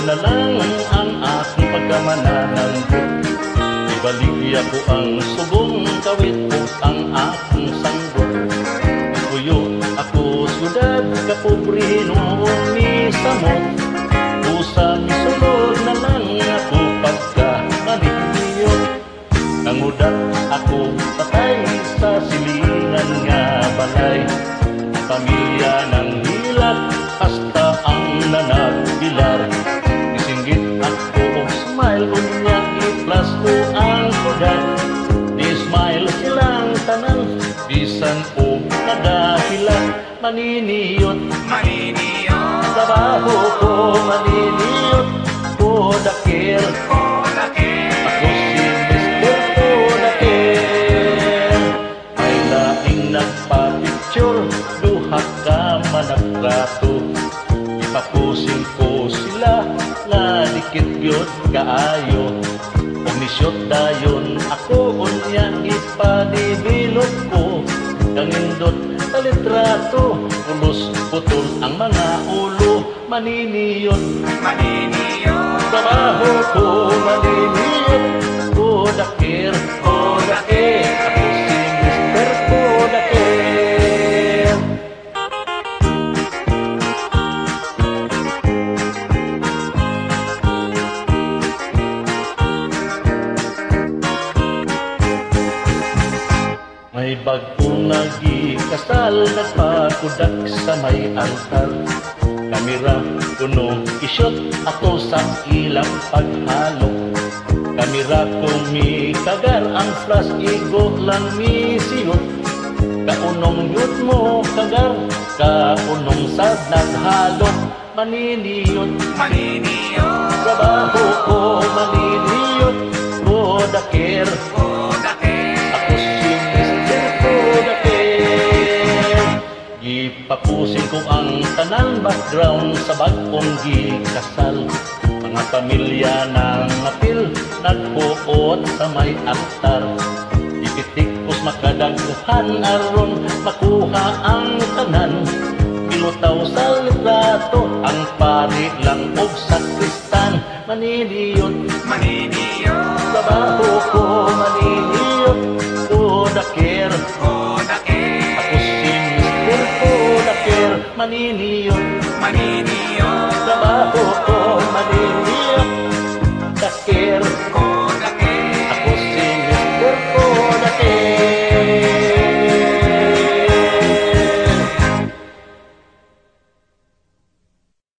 na lang ang aking pagkamanananggot. Ibaligya ko ang subong kawit o ang aking sanggot. Kuyo ako sudad kapobre noong ni samot. Usa misulod na lang ako pagka manihiyot. Nangudat ako patay sa silingan nga balay. Pamilya ng hilat hasta ang nanagbilar. Isinggit ako o smile unya i-plus ko ang kudat. Di-smile silang tanan bisan o nadahilan. Maniniyot, Maniniyot, trabaho ko maniniyot. Kodakir, Kodakir, ako si Mr. Kodakir. May laing nagpa-picture, duha ka manakrato. Ipapusing ko sila nga dikit yun kaayo. Kung nisyot dayon ako unya ipanibilot ko. Kangindot sa litrato, ulos putol ang mga ulo. Maniniyot, Maniniyot, trabaho ko maniniyot. Kodakir, Kodakir, ako si Mr. Kodakir. May bagong nagikasal, nagpakudak sa may altar. Kamera kuno isyot ato sa ilang paghalo. Kamera kumikagar ang flash igo lang misiyot. Kaunong yut mo kagar, kaunong sad naghalo. Maniniyot, Maniniyot, trabaho ko maniniyot. Kodakir, Kodakir, ako si Mr. Kodakir. Gipapusin ko ang tanan background sa bagong gikasal. Mga pamilya ng apil nagbuot sa may altar. Ipitikos makadaguhan aron makuha ang tanan. Ilutaw sa litrato ang pari lang og sakristan. Maniniyot, Maniniyot, trabaho ko maniniyot. Kodakir, Kodakir, ako si Mr. Kodakir. Maniniyot, Maniniyot, trabaho ko maniniyot.